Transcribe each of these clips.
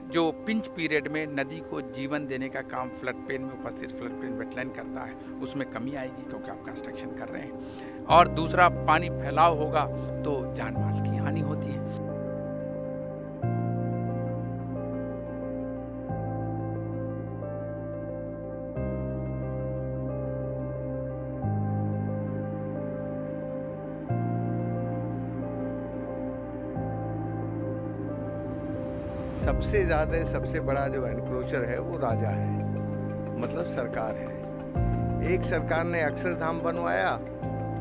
जो pinch period में नदी को जीवन देने का काम फ्लड प्लेन में उपस्थित फ्लड प्लेन वेटलैंड करता है, उसमें कमी आएगी क्योंकि आप कंस्ट्रक्शन कर रहे हैं। और दूसरा, पानी फैलाव होगा तो जान माल की हानि होती है। सबसे बड़ा जो एनक्रोचर है वो राजा है, मतलब सरकार है। एक सरकार ने अक्षरधाम बनवाया,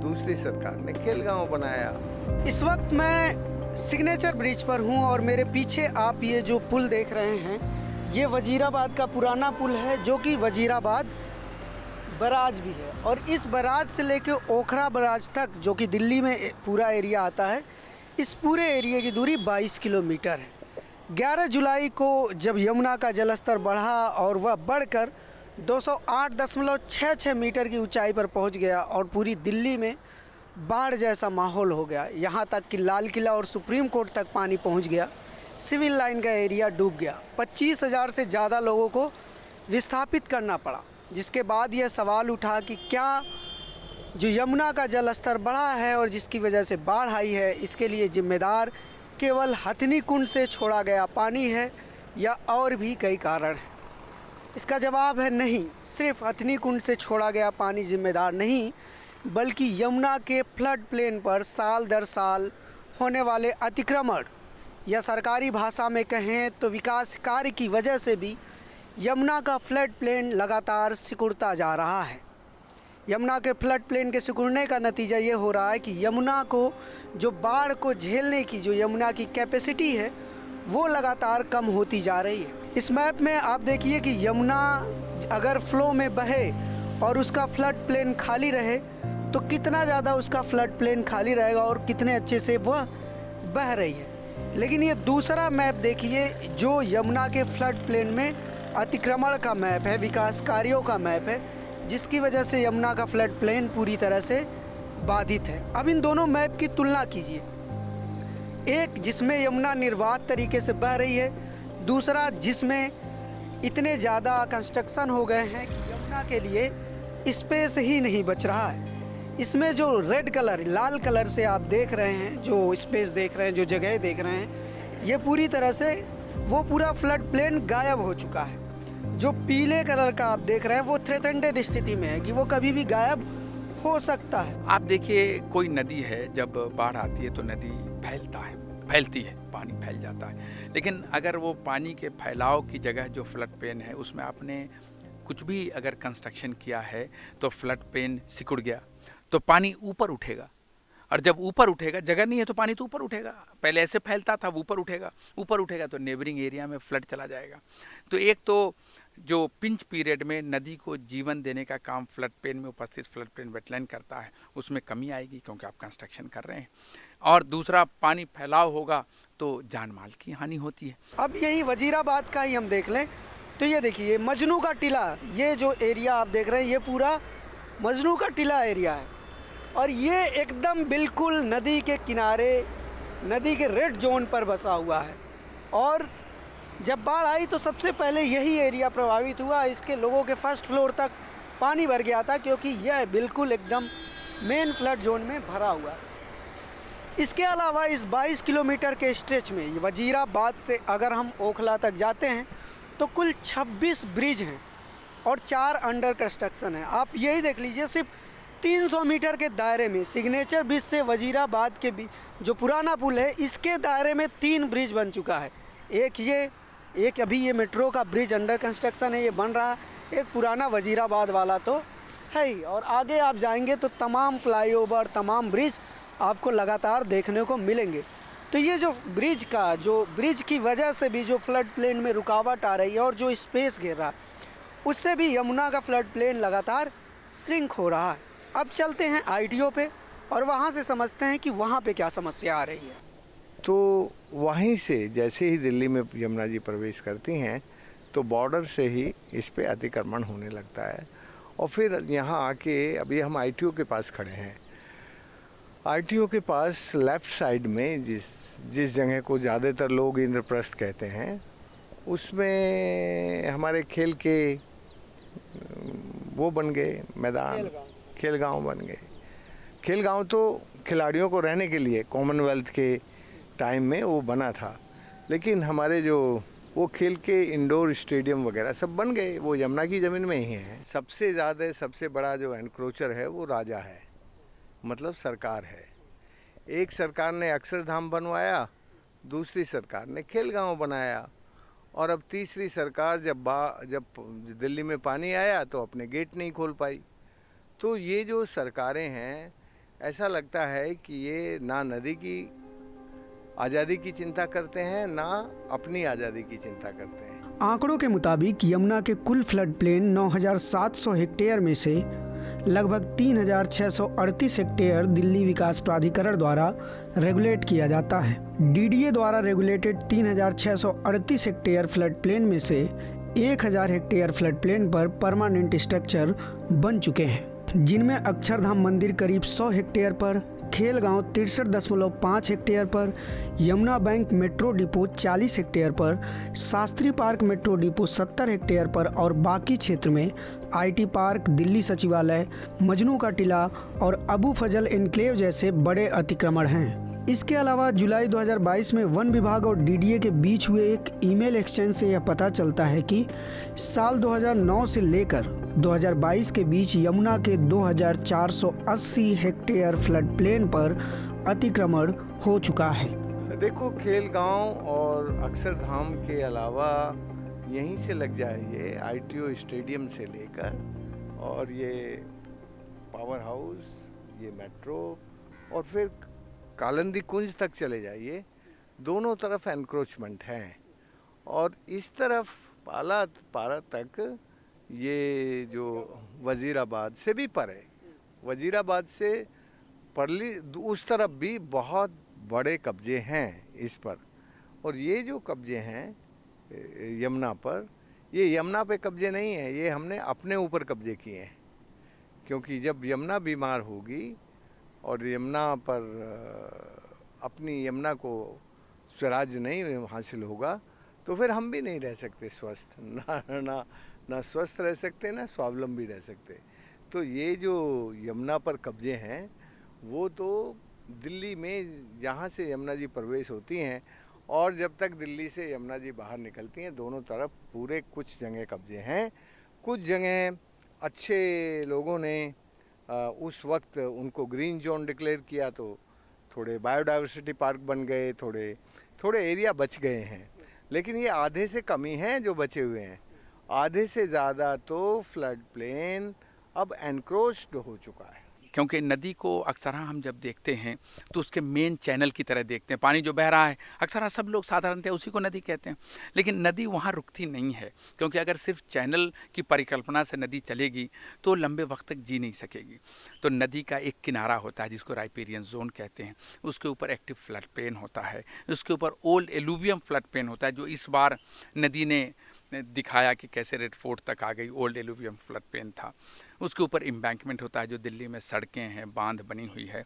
दूसरी सरकार ने खेलगांव बनाया। इस वक्त मैं सिग्नेचर ब्रिज पर हूं और मेरे पीछे आप ये जो पुल देख रहे हैं, ये वजीराबाद का पुराना पुल है, जो कि वजीराबाद बराज भी है। और इस बराज से लेके ओखरा बराज तक, जो कि दिल्ली में पूरा एरिया आता है, इस पूरे एरिया की दूरी 22 किलोमीटर है। 11 जुलाई को जब यमुना का जलस्तर बढ़ा और वह बढ़कर 208.66 मीटर की ऊंचाई पर पहुंच गया और पूरी दिल्ली में बाढ़ जैसा माहौल हो गया। यहां तक कि लाल किला और सुप्रीम कोर्ट तक पानी पहुंच गया। सिविल लाइन का एरिया डूब गया। 25,000 से ज़्यादा लोगों को विस्थापित करना पड़ा, जिसके बाद यह सवाल उठा कि क्या जो यमुना का जलस्तर बढ़ा है और जिसकी वजह से बाढ़ आई है, इसके लिए जिम्मेदार केवल हथनी कुंड से छोड़ा गया पानी है या और भी कई कारण हैं? इसका जवाब है नहीं। सिर्फ हथनी कुंड से छोड़ा गया पानी जिम्मेदार नहीं, बल्कि यमुना के फ्लड प्लेन पर साल दर साल होने वाले अतिक्रमण, या सरकारी भाषा में कहें तो विकास कार्य की वजह से भी यमुना का फ्लड प्लेन लगातार सिकुड़ता जा रहा है। यमुना के फ्लड प्लेन के सिकुड़ने का नतीजा ये हो रहा है कि यमुना को जो बाढ़ को झेलने की जो यमुना की कैपेसिटी है, वो लगातार कम होती जा रही है। इस मैप में आप देखिए कि यमुना अगर फ्लो में बहे और उसका फ्लड प्लेन खाली रहे तो कितना ज़्यादा उसका फ्लड प्लेन खाली रहेगा और कितने अच्छे से वह बह रही है। लेकिन ये दूसरा मैप देखिए, जो यमुना के फ्लड प्लेन में अतिक्रमण का मैप है, विकास कार्यों का मैप है, जिसकी वजह से यमुना का फ्लड प्लेन पूरी तरह से बाधित है। अब इन दोनों मैप की तुलना कीजिए, एक जिसमें यमुना निर्बाध तरीके से बह रही है, दूसरा जिसमें इतने ज़्यादा कंस्ट्रक्शन हो गए हैं कि यमुना के लिए स्पेस ही नहीं बच रहा है। इसमें जो रेड कलर, लाल कलर से आप देख रहे हैं, जो स्पेस देख रहे हैं, जो जगह देख रहे हैं, ये पूरी तरह से वो पूरा फ्लड प्लेन गायब हो चुका है। जो पीले कलर का आप देख रहे हैं वो थ्रेटेंडेड स्थिति में है कि वो कभी भी गायब हो सकता है। आप देखिए, कोई नदी है, जब बाढ़ आती है तो नदी फैलती है, पानी फैल जाता है। लेकिन अगर वो पानी के फैलाव की जगह जो फ्लड प्लेन है, उसमें आपने कुछ भी अगर कंस्ट्रक्शन किया है तो फ्लड प्लेन सिकुड़ गया तो पानी ऊपर उठेगा। और जब ऊपर उठेगा, जगह नहीं है तो पानी तो ऊपर उठेगा। पहले ऐसे फैलता था, ऊपर उठेगा तो नेबरिंग एरिया में फ्लड चला जाएगा। तो एक तो जो पिंच पीरियड में नदी को जीवन देने का काम फ्लड प्लेन में उपस्थित फ्लड प्लेन वेटलैंड करता है, उसमें कमी आएगी क्योंकि आप कंस्ट्रक्शन कर रहे हैं। और दूसरा, पानी फैलाव होगा तो जान माल की हानि होती है। अब यही वजीराबाद का ही हम देख लें तो ये देखिए मजनू का टीला, ये जो एरिया आप देख रहे हैं, ये पूरा मजनू का टीला एरिया है और ये एकदम बिल्कुल नदी के किनारे, नदी के रेड जोन पर बसा हुआ है। और जब बाढ़ आई तो सबसे पहले यही एरिया प्रभावित हुआ। इसके लोगों के फर्स्ट फ्लोर तक पानी भर गया था, क्योंकि यह बिल्कुल एकदम मेन फ्लड जोन में भरा हुआ है। इसके अलावा इस 22 किलोमीटर के स्ट्रेच में वजीराबाद से अगर हम ओखला तक जाते हैं तो कुल 26 ब्रिज हैं और 4 अंडर कंस्ट्रक्शन है। आप यही देख लीजिए, सिर्फ 300 मीटर के दायरे में सिग्नेचर ब्रिज से वजीराबाद के जो पुराना पुल है, इसके दायरे में 3 ब्रिज बन चुका है। एक अभी ये मेट्रो का ब्रिज अंडर कंस्ट्रक्शन है, ये बन रहा है। एक पुराना वजीराबाद वाला तो है ही, और आगे आप जाएंगे तो तमाम फ्लाईओवर, तमाम ब्रिज आपको लगातार देखने को मिलेंगे। तो ये जो ब्रिज की वजह से भी जो फ्लड प्लेन में रुकावट आ रही है और जो स्पेस घेर रहा है, उससे भी यमुना का फ्लड प्लेन लगातार श्रिंक हो रहा है। अब चलते हैं ITO पे और वहाँ से समझते हैं कि वहाँ पे क्या समस्या आ रही है। तो वहीं से जैसे ही दिल्ली में यमुना जी प्रवेश करती हैं तो बॉर्डर से ही इस पे अतिक्रमण होने लगता है। और फिर यहाँ आके अभी हम ITO के पास खड़े हैं। ITO के पास लेफ़्ट साइड में जिस जगह को ज़्यादातर लोग इंद्रप्रस्थ कहते हैं, उसमें हमारे खेल के वो बन गए मैदान, खेल गांव बन गए। खेल गांव तो खिलाड़ियों को रहने के लिए कॉमनवेल्थ के टाइम में वो बना था, लेकिन हमारे जो वो खेल के इंडोर स्टेडियम वगैरह सब बन गए वो यमुना की ज़मीन में ही हैं। सबसे ज़्यादा सबसे बड़ा जो एनक्रोचर है वो राजा है, मतलब सरकार है। एक सरकार ने अक्षरधाम बनवाया, दूसरी सरकार ने खेल गांव बनाया, और अब तीसरी सरकार जब दिल्ली में पानी आया तो अपने गेट नहीं खोल पाई। तो ये जो सरकारें हैं, ऐसा लगता है कि ये ना नदी की आज़ादी की चिंता करते हैं, ना अपनी आज़ादी की चिंता करते हैं। आंकड़ों के मुताबिक यमुना के कुल फ्लड प्लेन 9,700 हेक्टेयर में से लगभग 3,638 हेक्टेयर दिल्ली विकास प्राधिकरण द्वारा रेगुलेट किया जाता है। डीडीए द्वारा रेगुलेटेड 3,638 हेक्टेयर फ्लड प्लेन में से 1,000 हेक्टेयर फ्लड प्लेन पर परमानेंट स्ट्रक्चर बन चुके हैं, जिनमें अक्षरधाम मंदिर करीब 100 हेक्टेयर पर, खेल गांव 63.5 हेक्टेयर पर, Yamuna bank metro depot 40 hectare पर, Shastri park metro depot 70 hectare पर और बाकी क्षेत्र में आईटी पार्क, दिल्ली सचिवालय, मजनू का टीला और अबू फजल एन्क्लेव जैसे बड़े अतिक्रमण हैं। इसके अलावा जुलाई 2022 में वन विभाग और डीडीए के बीच हुए एक ईमेल एक्सचेंज से यह पता चलता है कि साल 2009 से लेकर 2022 के बीच यमुना के 2,480 हेक्टेयर फ्लड प्लेन पर अतिक्रमण हो चुका है। देखो, खेल गांव और अक्षरधाम के अलावा यहीं से लग जाइए, आईटीओ स्टेडियम से लेकर और ये पावर हाउस, ये मेट्रो और फिर कालिंदी कुंज तक चले जाइए, दोनों तरफ एनक्रोचमेंट हैं। और इस तरफ पारा तक ये जो वजीराबाद से भी परे, वजीराबाद से परली उस तरफ भी बहुत बड़े कब्जे हैं इस पर। और ये जो कब्जे हैं यमुना पर, ये यमुना पे कब्जे नहीं है, ये हमने अपने ऊपर कब्जे किए हैं। क्योंकि जब यमुना बीमार होगी और यमुना पर अपनी यमुना को स्वराज्य नहीं हासिल होगा, तो फिर हम भी नहीं रह सकते स्वस्थ, ना स्वस्थ रह सकते, ना स्वावलंबी रह सकते। तो ये जो यमुना पर कब्जे हैं वो तो दिल्ली में जहाँ से यमुना जी प्रवेश होती हैं और जब तक दिल्ली से यमुना जी बाहर निकलती हैं, दोनों तरफ पूरे कुछ जगह कब्जे हैं। कुछ जगह अच्छे लोगों ने उस वक्त उनको ग्रीन जोन डिक्लेयर किया, तो थोड़े बायोडाइवर्सिटी पार्क बन गए, थोड़े एरिया बच गए हैं। लेकिन ये आधे से कम ही हैं जो बचे हुए हैं। आधे से ज़्यादा तो फ्लड प्लेन अब एनक्रोच्ड हो चुका है। क्योंकि नदी को अक्सर हम जब देखते हैं तो उसके मेन चैनल की तरह देखते हैं। पानी जो बह रहा है अक्सर सब लोग साधारणतः उसी को नदी कहते हैं, लेकिन नदी वहाँ रुकती नहीं है। क्योंकि अगर सिर्फ चैनल की परिकल्पना से नदी चलेगी तो लंबे वक्त तक जी नहीं सकेगी। तो नदी का एक किनारा होता है जिसको राइपेरियन जोन कहते हैं, उसके ऊपर एक्टिव फ्लड प्लेन होता है, उसके ऊपर ओल्ड एलुवियम फ्लड प्लेन होता है, जो इस बार नदी ने दिखाया कि कैसे रेड फोर्ट तक आ गई, ओल्ड एलुवियम फ्लड प्लेन था। उसके ऊपर एम्बैंकमेंट होता है, जो दिल्ली में सड़कें हैं, बांध बनी हुई है।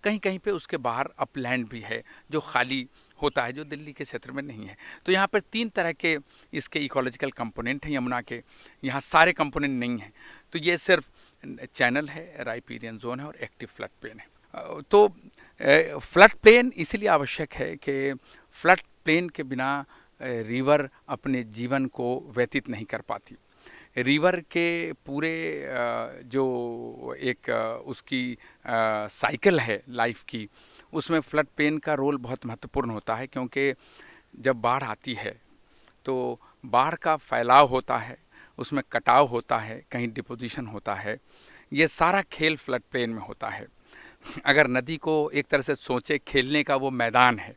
कहीं कहीं पे उसके बाहर अपलैंड भी है जो खाली होता है, जो दिल्ली के क्षेत्र में नहीं है। तो यहाँ पर 3 तरह के इसके इकोलॉजिकल कंपोनेंट हैं यमुना के, यहाँ सारे कंपोनेंट नहीं हैं। तो ये सिर्फ चैनल है, राइपेरियन जोन है और एक्टिव फ्लड प्लेन है। तो फ्लड प्लेन इसलिए आवश्यक है कि फ्लड प्लेन के बिना रिवर अपने जीवन को व्यतीत नहीं कर पाती। रिवर के पूरे जो एक उसकी साइकिल है लाइफ की, उसमें फ्लड प्लेन का रोल बहुत महत्वपूर्ण होता है। क्योंकि जब बाढ़ आती है तो बाढ़ का फैलाव होता है, उसमें कटाव होता है, कहीं डिपोजिशन होता है, ये सारा खेल फ्लड प्लेन में होता है। अगर नदी को एक तरह से सोचे खेलने का वो मैदान है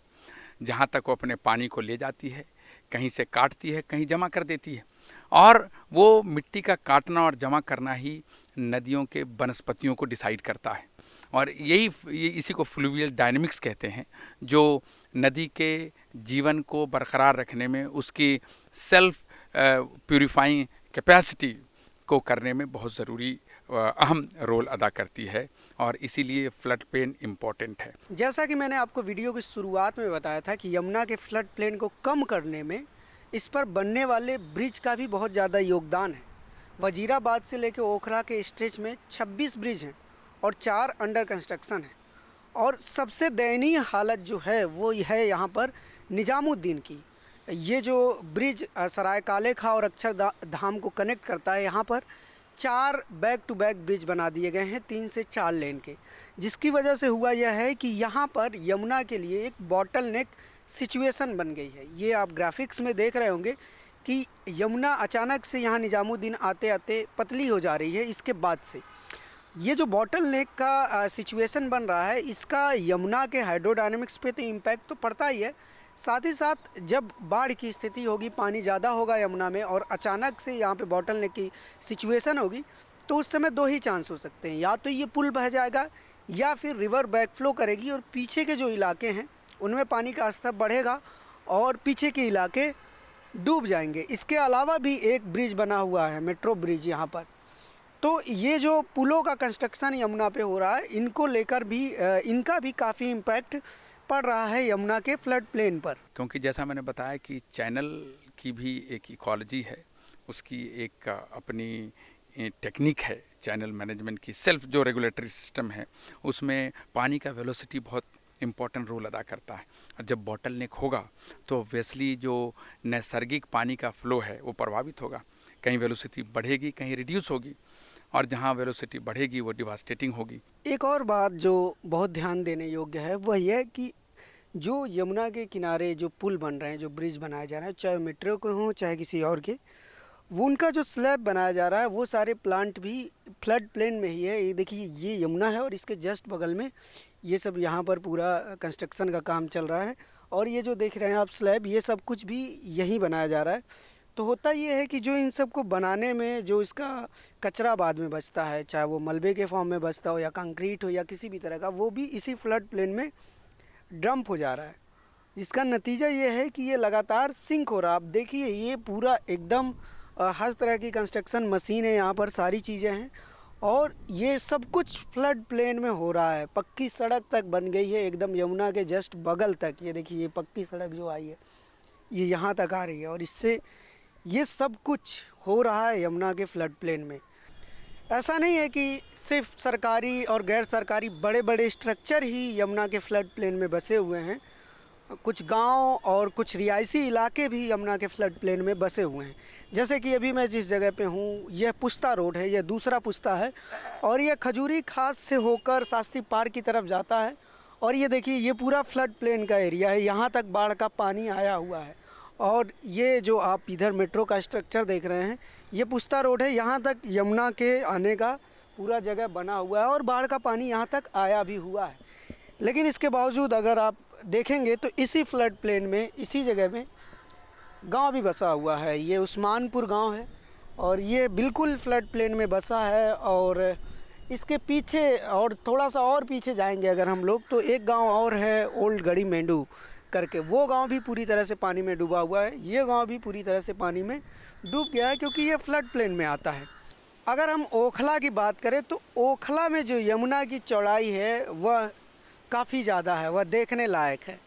जहाँ तक वो अपने पानी को ले जाती है, कहीं से काटती है, कहीं जमा कर देती है। और वो मिट्टी का काटना और जमा करना ही नदियों के वनस्पतियों को डिसाइड करता है। और इसी को फ्लूवियल डायनेमिक्स कहते हैं, जो नदी के जीवन को बरकरार रखने में, उसकी सेल्फ प्यूरिफाइंग कैपेसिटी को करने में बहुत ज़रूरी अहम रोल अदा करती है। और इसीलिए फ्लड प्लेन इम्पॉर्टेंट है। जैसा कि मैंने आपको वीडियो की शुरुआत में बताया था कि यमुना के फ्लड प्लेन को कम करने में इस पर बनने वाले ब्रिज का भी बहुत ज़्यादा योगदान है। वजीराबाद से लेकर ओखला के स्ट्रेच में 26 ब्रिज हैं और 4 अंडर कंस्ट्रक्शन हैं। और सबसे दयनीय हालत जो है वो है यहाँ पर निजामुद्दीन की। ये जो ब्रिज सराय काले खां और अक्षरधाम को कनेक्ट करता है, यहाँ पर 4 बैक टू बैक ब्रिज बना दिए गए हैं 3 से 4 लेन के, जिसकी वजह से हुआ यह है कि यहाँ पर यमुना के लिए एक बॉटल नेक सिचुएशन बन गई है। ये आप ग्राफिक्स में देख रहे होंगे कि यमुना अचानक से यहाँ निजामुद्दीन आते आते पतली हो जा रही है। इसके बाद से ये जो बॉटल नेक का सिचुएशन बन रहा है, इसका यमुना के हाइड्रोडायनेमिक्स पे तो इम्पैक्ट तो पड़ता ही है, साथ ही साथ जब बाढ़ की स्थिति होगी, पानी ज़्यादा होगा यमुना में और अचानक से यहाँ पे बॉटल नेक की सिचुएशन होगी, तो उस समय 2 ही चांस हो सकते हैं। या तो ये पुल बह जाएगा या फिर रिवर बैक फ्लो करेगी और पीछे के जो इलाके हैं उनमें पानी का स्तर बढ़ेगा और पीछे के इलाके डूब जाएंगे। इसके अलावा भी एक ब्रिज बना हुआ है, मेट्रो ब्रिज यहाँ पर। तो ये जो पुलों का कंस्ट्रक्शन यमुना पे हो रहा है, इनको लेकर भी इनका भी काफ़ी इम्पैक्ट पड़ रहा है यमुना के फ्लड प्लेन पर। क्योंकि जैसा मैंने बताया कि चैनल की भी एक इकोलॉजी है, उसकी एक अपनी टेक्निक है चैनल मैनेजमेंट की। सेल्फ जो रेगुलेटरी सिस्टम है उसमें पानी का वेलोसिटी बहुत इम्पॉर्टेंट रोल अदा करता है। और जब बॉटल नेक होगा तो ऑब्वियसली जो नैसर्गिक पानी का फ्लो है वो प्रभावित होगा। कहीं वेलोसिटी बढ़ेगी, कहीं रिड्यूस होगी, और जहाँ वेलोसिटी बढ़ेगी वो डिवास्टेटिंग होगी। एक और बात जो बहुत ध्यान देने योग्य है वह यह है कि जो यमुना के किनारे जो पुल बन रहे हैं, जो ब्रिज बनाए जा रहे हैं, चाहे मेट्रो के हों चाहे किसी और के, वो उनका जो स्लैब बनाया जा रहा है वो सारे प्लांट भी फ्लड प्लेन में ही है। ये देखिए, ये यमुना है और इसके जस्ट बगल में ये सब यहाँ पर पूरा कंस्ट्रक्शन का काम चल रहा है। और ये जो देख रहे हैं आप स्लैब, ये सब कुछ भी यहीं बनाया जा रहा है। तो होता ये है कि जो इन सब को बनाने में जो इसका कचरा बाद में बचता है, चाहे वो मलबे के फॉर्म में बचता हो या कंक्रीट हो या किसी भी तरह का, वो भी इसी फ्लड प्लेन में डंप हो जा रहा है, जिसका नतीजा ये है कि ये लगातार सिंक हो रहा है। आप देखिए, ये पूरा एकदम हर तरह की कंस्ट्रक्शन मशीन है, यहाँ पर सारी चीज़ें हैं और ये सब कुछ फ्लड प्लेन में हो रहा है। पक्की सड़क तक बन गई है एकदम यमुना के जस्ट बगल तक। ये देखिए, ये पक्की सड़क जो आई है ये यहाँ तक आ रही है और इससे ये सब कुछ हो रहा है यमुना के फ्लड प्लेन में। ऐसा नहीं है कि सिर्फ सरकारी और गैर सरकारी बड़े बड़े स्ट्रक्चर ही यमुना के फ्लड प्लेन में बसे हुए हैं, कुछ गांव और कुछ रिहायशी इलाके भी यमुना के फ्लड प्लेन में बसे हुए हैं। जैसे कि अभी मैं जिस जगह पे हूँ, यह पुस्ता रोड है, यह दूसरा पुस्ता है और यह खजूरी खास से होकर शास्त्री पार्क की तरफ जाता है। और ये देखिए, ये पूरा फ्लड प्लेन का एरिया है, यहाँ तक बाढ़ का पानी आया हुआ है। और ये जो आप इधर मेट्रो का स्ट्रक्चर देख रहे हैं, ये पुस्ता रोड है, यहाँ तक यमुना के आने का पूरा जगह बना हुआ है और बाढ़ का पानी यहाँ तक आया भी हुआ है। लेकिन इसके बावजूद अगर आप देखेंगे तो इसी फ्लड प्लेन में, इसी जगह में गांव भी बसा हुआ है। ये उस्मानपुर गांव है और ये बिल्कुल फ्लड प्लेन में बसा है। और इसके पीछे और थोड़ा सा और पीछे जाएंगे अगर हम लोग, तो एक गांव और है ओल्ड गढ़ी मेंढू करके, वो गांव भी पूरी तरह से पानी में डूबा हुआ है। ये गांव भी पूरी तरह से पानी में डूब गया है क्योंकि ये फ्लड प्लेन में आता है। अगर हम ओखला की बात करें तो ओखला में जो यमुना की चौड़ाई है वह काफ़ी ज़्यादा है, वह देखने लायक है।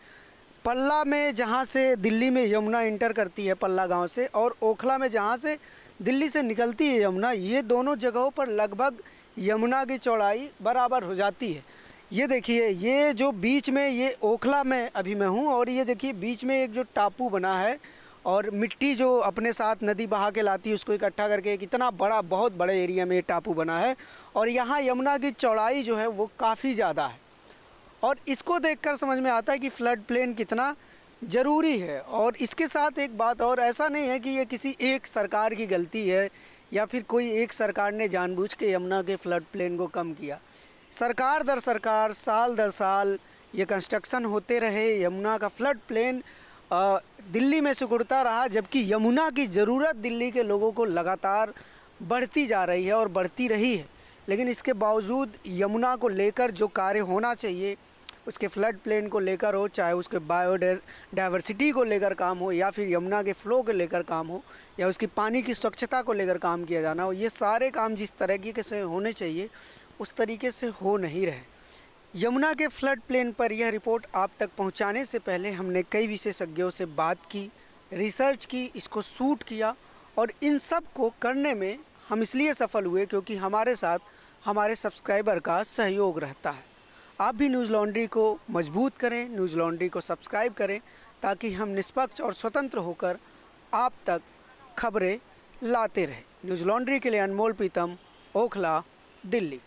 पल्ला में जहाँ से दिल्ली में यमुना इंटर करती है पल्ला गांव से, और ओखला में जहाँ से दिल्ली से निकलती है यमुना, ये दोनों जगहों पर लगभग यमुना की चौड़ाई बराबर हो जाती है। ये देखिए, ये जो बीच में, ये ओखला में अभी मैं हूँ और ये देखिए बीच में एक जो टापू बना है और मिट्टी जो अपने साथ नदी बहा के लाती है उसको इकट्ठा करके एक इतना बड़ा, बहुत बड़े एरिया में ये टापू बना है। और यहाँ यमुना की चौड़ाई जो है वो काफ़ी ज़्यादा है और इसको देखकर समझ में आता है कि फ्लड प्लेन कितना ज़रूरी है। और इसके साथ एक बात और, ऐसा नहीं है कि ये किसी एक सरकार की गलती है या फिर कोई एक सरकार ने जानबूझ के यमुना के फ्लड प्लेन को कम किया। सरकार दर सरकार, साल दर साल ये कंस्ट्रक्शन होते रहे, यमुना का फ्लड प्लेन दिल्ली में सिकुड़ता रहा, जबकि यमुना की ज़रूरत दिल्ली के लोगों को लगातार बढ़ती जा रही है और बढ़ती रही है। लेकिन इसके बावजूद यमुना को लेकर जो कार्य होना चाहिए, उसके फ्लड प्लेन को लेकर हो, चाहे उसके बायोडाइवर्सिटी को लेकर काम हो या फिर यमुना के फ़्लो को लेकर काम हो या उसकी पानी की स्वच्छता को लेकर काम किया जाना हो, ये सारे काम जिस तरीके से होने चाहिए उस तरीके से हो नहीं रहे। यमुना के फ्लड प्लेन पर यह रिपोर्ट आप तक पहुंचाने से पहले हमने कई विशेषज्ञों से बात की, रिसर्च की, इसको शूट किया और इन सब को करने में हम इसलिए सफल हुए क्योंकि हमारे साथ हमारे सब्सक्राइबर का सहयोग रहता है। आप भी न्यूज़ लॉन्ड्री को मजबूत करें, न्यूज़ लॉन्ड्री को सब्सक्राइब करें ताकि हम निष्पक्ष और स्वतंत्र होकर आप तक खबरें लाते रहें। न्यूज़ लॉन्ड्री के लिए अनमोल प्रीतम, ओखला, दिल्ली।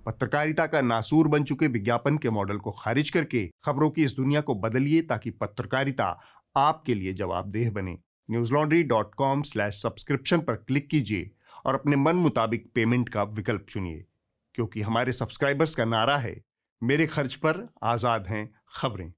पत्रकारिता का नासूर बन चुके विज्ञापन के मॉडल को खारिज करके खबरों की इस दुनिया को बदलिए ताकि पत्रकारिता आपके लिए जवाबदेह बने। newslaundry.com/subscription पर क्लिक कीजिए और अपने मन मुताबिक पेमेंट का विकल्प चुनिए, क्योंकि हमारे सब्सक्राइबर्स का नारा है, मेरे खर्च पर आजाद हैं खबरें।